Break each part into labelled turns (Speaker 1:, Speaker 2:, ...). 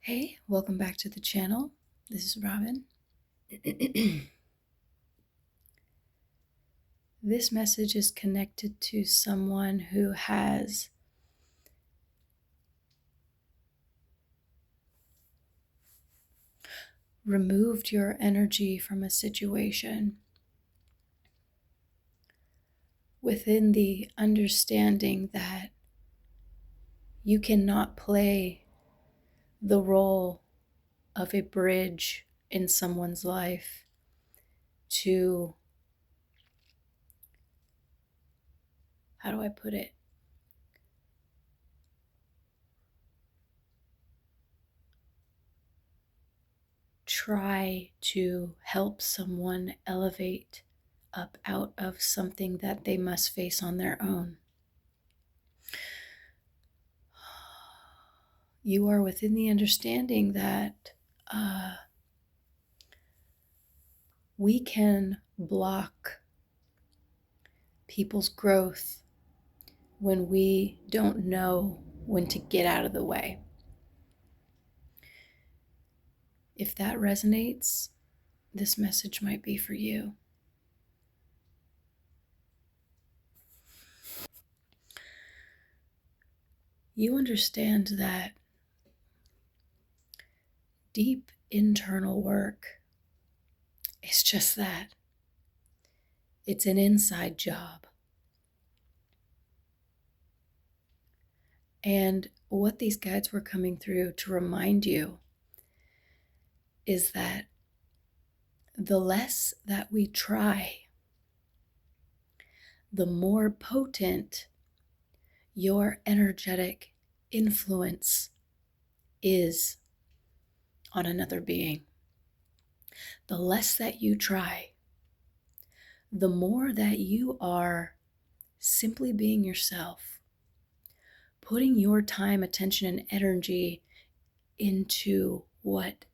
Speaker 1: Hey, welcome back to the channel. This is Robin. This message is connected to someone who has removed your energy from a situation within the understanding that you cannot play the role of a bridge in someone's life to, how do I put it? Try to help someone elevate up out of something that they must face on their own. You are within the understanding that we can block people's growth when we don't know when to get out of the way. If that resonates, this message might be for you. You understand that deep internal work is just that. It's an inside job. And what these guides were coming through to remind you is that the less that we try, the more potent your energetic influence is on another being. The less that you try, the more that you are simply being yourself, putting your time, attention, and energy into what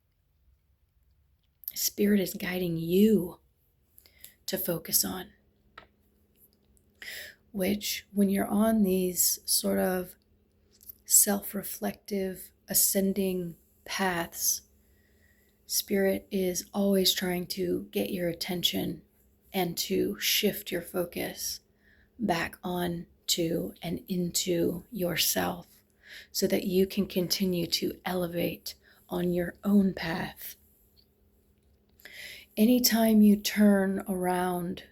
Speaker 1: Spirit is guiding you to focus on. Which, when you're on these sort of self-reflective, ascending paths, Spirit is always trying to get your attention and to shift your focus back on to and into yourself so that you can continue to elevate on your own path. Anytime you turn around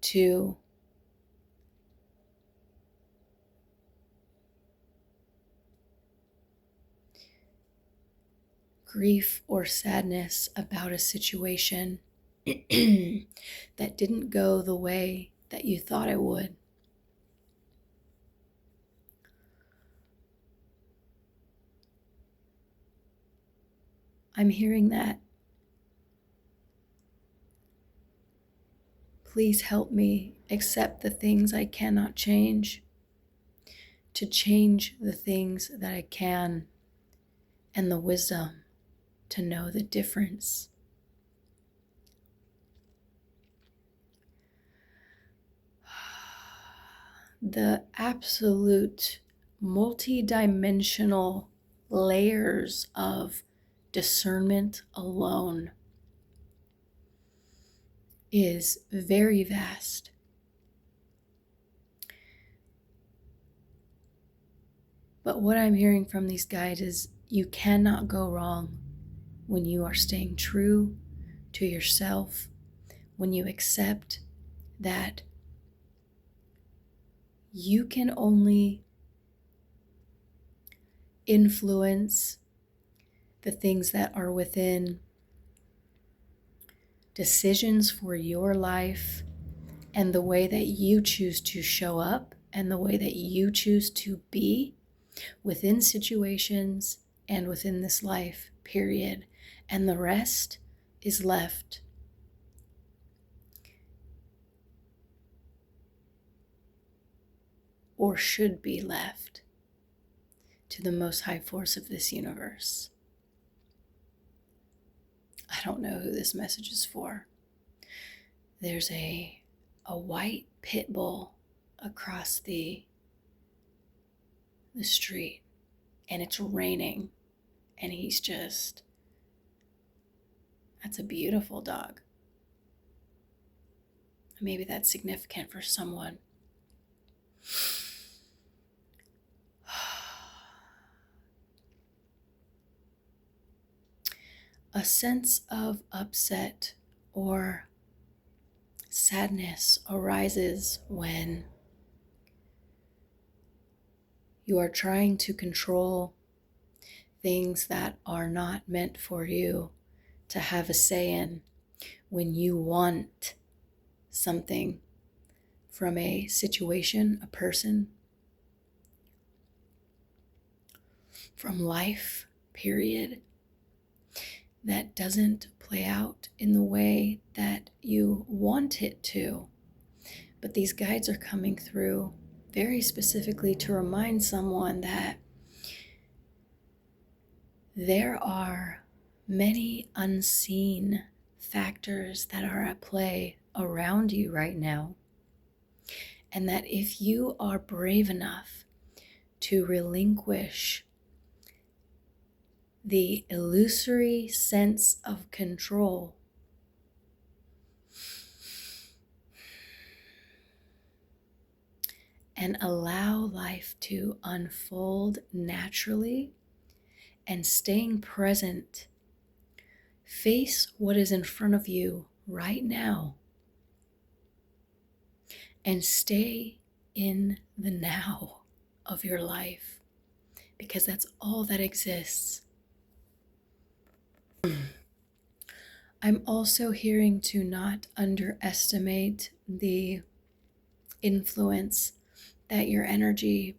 Speaker 1: to grief or sadness about a situation that didn't go the way that you thought it would, I'm hearing that. Please help me accept the things I cannot change, to change the things that I can, and the wisdom to know the difference. The absolute multi-dimensional layers of discernment alone is very vast. But what I'm hearing from these guides is you cannot go wrong when you are staying true to yourself, when you accept that you can only influence the things that are within decisions for your life and the way that you choose to show up and the way that you choose to be within situations and within this life, period. And the rest is left or should be left to the most high force of this universe. I don't know who this message is for. There's a white pit bull across the street, and it's raining. and that's a beautiful dog. Maybe that's significant for someone. A sense of upset or sadness arises when you are trying to control things that are not meant for you to have a say in, when you want something from a situation, a person, from life, period, that doesn't play out in the way that you want it to. But these guides are coming through very specifically to remind someone that there are many unseen factors that are at play around you right now. And that if you are brave enough to relinquish the illusory sense of control, and allow life to unfold naturally, and staying present, face what is in front of you right now, and stay in the now of your life, because that's all that exists. I'm also hearing to not underestimate the influence that your energy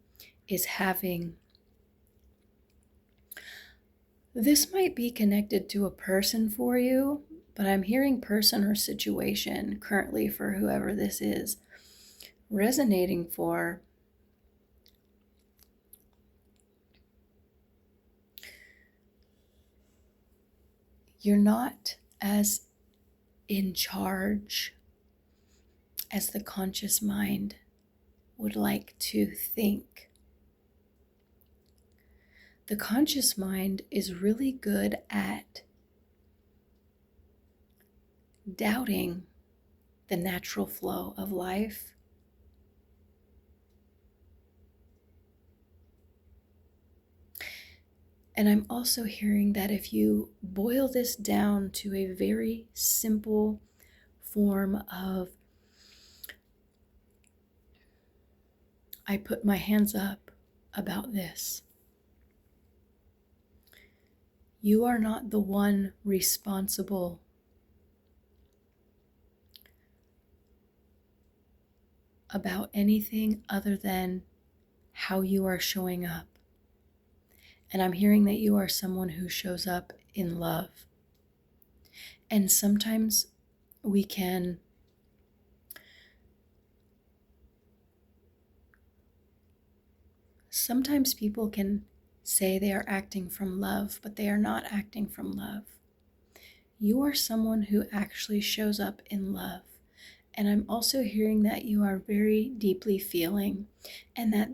Speaker 1: is having. This might be connected to a person for you, but I'm hearing person or situation currently for whoever this is resonating for. You're not as in charge as the conscious mind would like to think. The conscious mind is really good at doubting the natural flow of life. And I'm also hearing that if you boil this down to a very simple form of, I put my hands up about this. You are not the one responsible about anything other than how you are showing up. And I'm hearing that you are someone who shows up in love. And sometimes people can say they are acting from love, but they are not acting from love. You are someone who actually shows up in love. And I'm also hearing that you are very deeply feeling, and that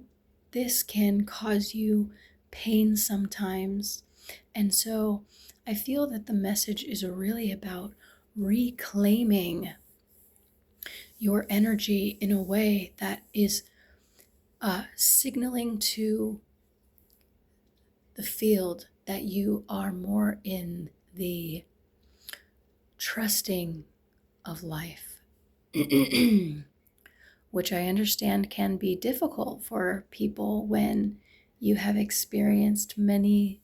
Speaker 1: this can cause you pain sometimes. And so I feel that the message is really about reclaiming your energy in a way that is signaling to the field that you are more in the trusting of life, which I understand can be difficult for people when you have experienced many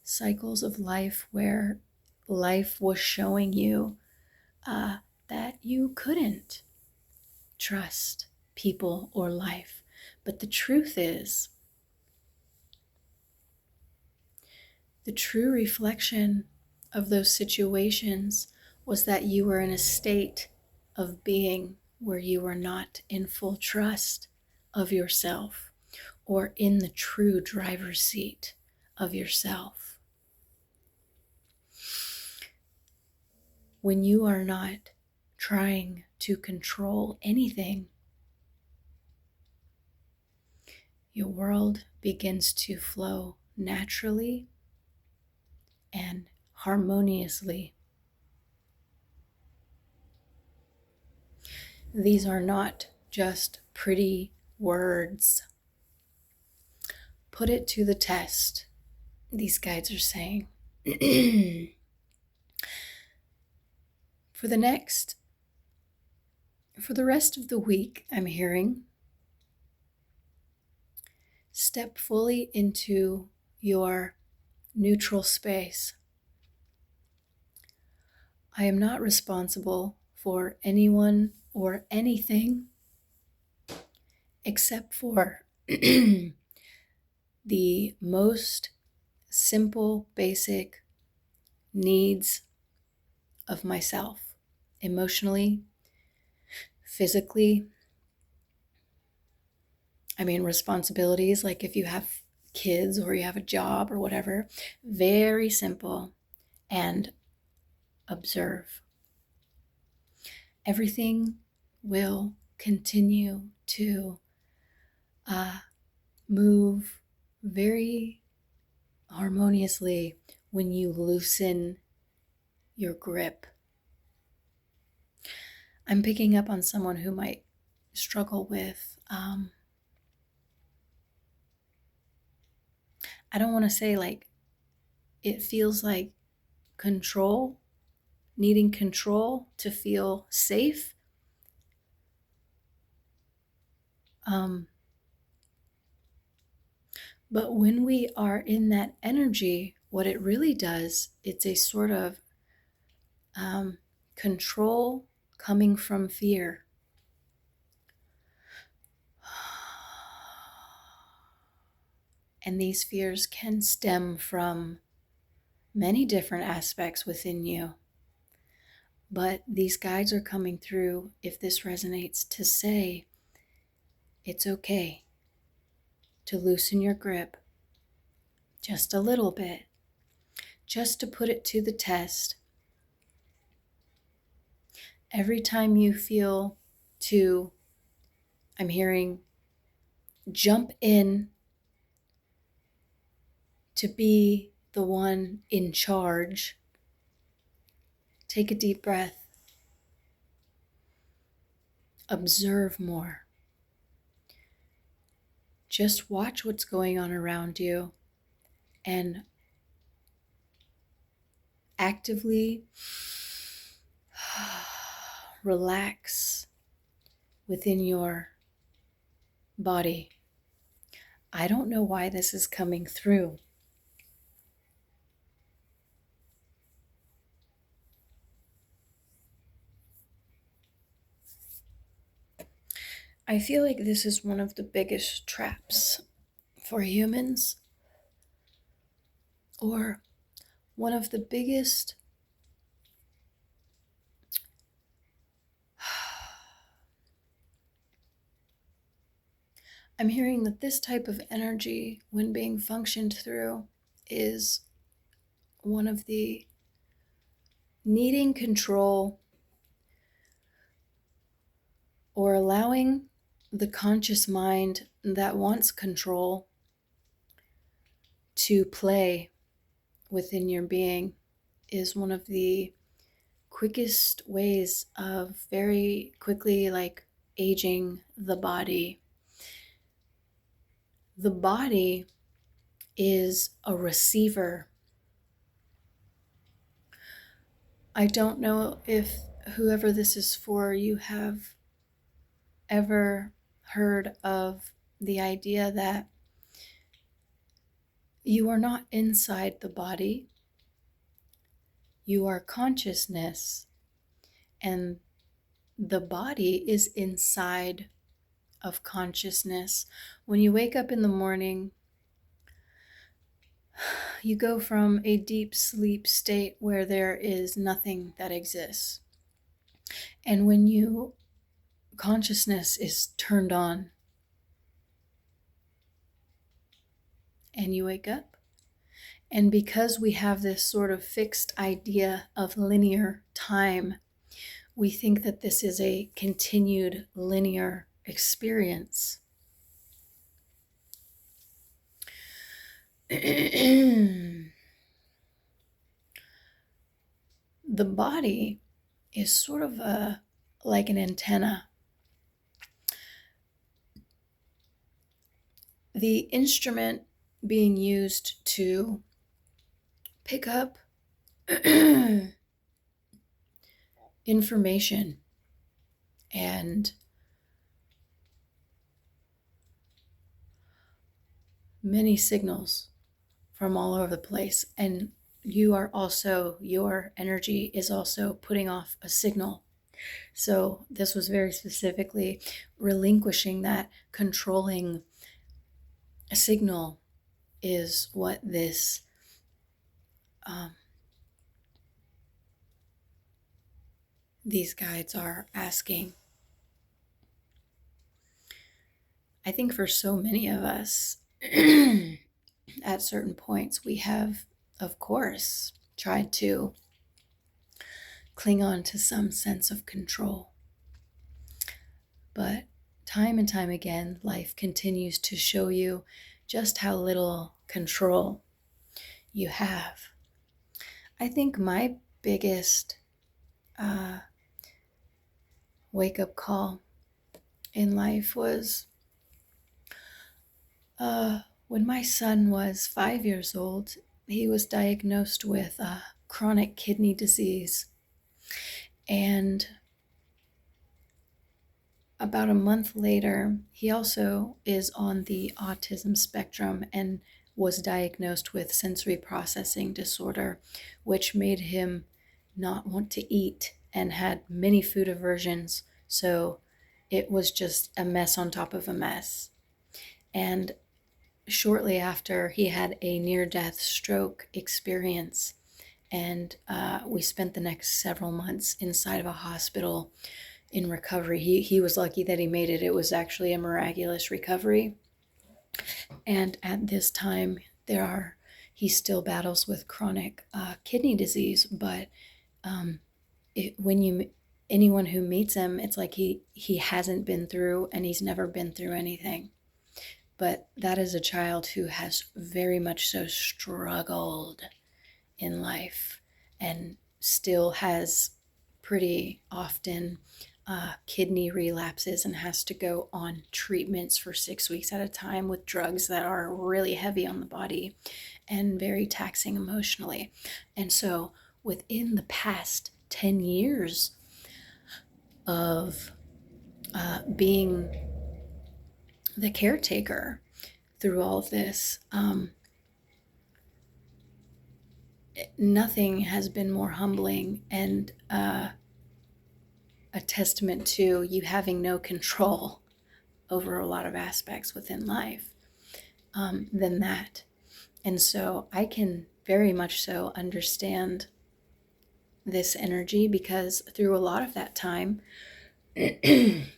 Speaker 1: cycles of life where life was showing you that you couldn't trust people or life. But the truth is, the true reflection of those situations was that you were in a state of being where you were not in full trust of yourself, or in the true driver's seat of yourself. When you are not trying to control anything, your world begins to flow naturally, and harmoniously. These are not just pretty words. Put it to the test, these guides are saying. For the rest of the week, I'm hearing, step fully into your neutral space. I am not responsible for anyone or anything except for the most simple, basic needs of myself, emotionally, physically. Responsibilities, like if you have kids or you have a job or whatever, very simple, and observe. Everything will continue to move very harmoniously when you loosen your grip. I'm picking up on someone who might struggle with, I don't want to say like, it feels like control, needing control to feel safe. But when we are in that energy, what it really does, it's a sort of control coming from fear. And these fears can stem from many different aspects within you. But these guides are coming through, if this resonates, to say it's okay to loosen your grip just a little bit, just to put it to the test. Every time you feel to, I'm hearing, jump in to be the one in charge, take a deep breath, observe more. Just watch what's going on around you and actively relax within your body. I don't know why this is coming through. I feel like this is one of the biggest traps for humans, or one of the biggest I'm hearing that this type of energy, when being functioned through, is one of the needing control, or allowing the conscious mind that wants control to play within your being, is one of the quickest ways of very quickly aging the body. The body is a receiver. I don't know if whoever this is for, you have ever heard of the idea that you are not inside the body, you are consciousness, and the body is inside of consciousness. When you wake up in the morning, you go from a deep sleep state where there is nothing that exists. And when consciousness is turned on and you wake up, and because we have this sort of fixed idea of linear time, we think that this is a continued linear experience. the body is sort of like an antenna. The instrument being used to pick up information and many signals from all over the place. And your energy is also putting off a signal. So this was very specifically relinquishing that controlling signal is what this these guides are asking. I think for so many of us, at certain points, we have, of course, tried to cling on to some sense of control. But time and time again, life continues to show you just how little control you have. I think my biggest wake-up call in life was when my son was 5 years old. He was diagnosed with chronic kidney disease. And about a month later, he also is on the autism spectrum and was diagnosed with sensory processing disorder, which made him not want to eat and had many food aversions. So it was just a mess on top of a mess. And shortly after, he had a near-death stroke experience. And we spent the next several months inside of a hospital in recovery. He was lucky that he made it. It was actually a miraculous recovery. And at this time, he still battles with chronic kidney disease. But anyone who meets him, it's like he hasn't been through, and he's never been through anything. But that is a child who has very much so struggled in life and still has pretty often kidney relapses and has to go on treatments for 6 weeks at a time with drugs that are really heavy on the body and very taxing emotionally. And so within the past 10 years of being the caretaker through all of this, nothing has been more humbling and a testament to you having no control over a lot of aspects within life than that. And so I can very much so understand this energy, because through a lot of that time, there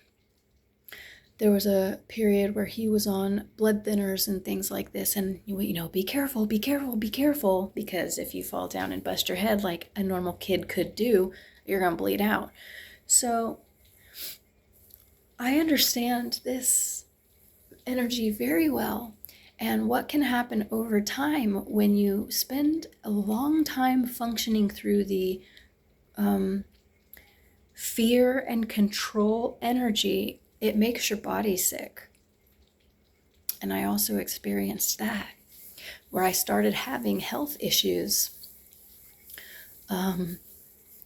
Speaker 1: was a period where he was on blood thinners and things like this. And, be careful, be careful, be careful, because if you fall down and bust your head like a normal kid could do, you're going to bleed out. So I understand this energy very well, and what can happen over time when you spend a long time functioning through the fear and control energy. It makes your body sick. And I also experienced that, where I started having health issues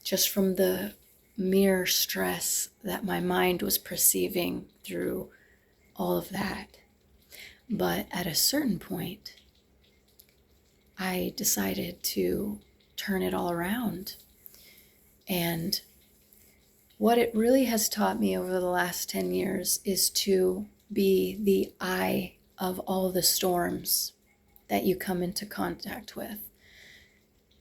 Speaker 1: just from the mere stress that my mind was perceiving through all of that. But at a certain point, I decided to turn it all around. And what it really has taught me over the last 10 years is to be the eye of all the storms that you come into contact with.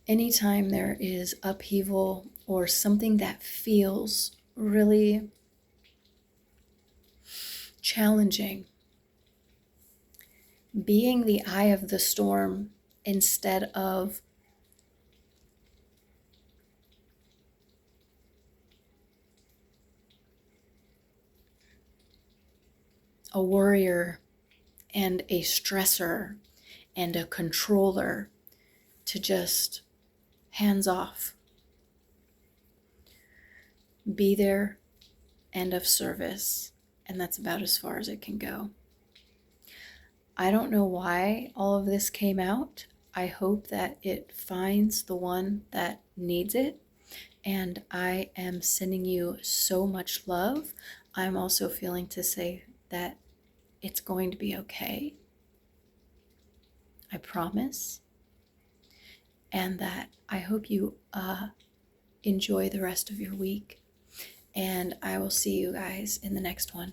Speaker 1: Anytime there is upheaval or something that feels really challenging, being the eye of the storm instead of a worrier and a stressor and a controller, to just hands off be there and of service, and that's about as far as it can go. I don't know why all of this came out. I hope that it finds the one that needs it, and I am sending you so much love. I'm also feeling to say that it's going to be okay. I promise. And that I hope you enjoy the rest of your week. And I will see you guys in the next one.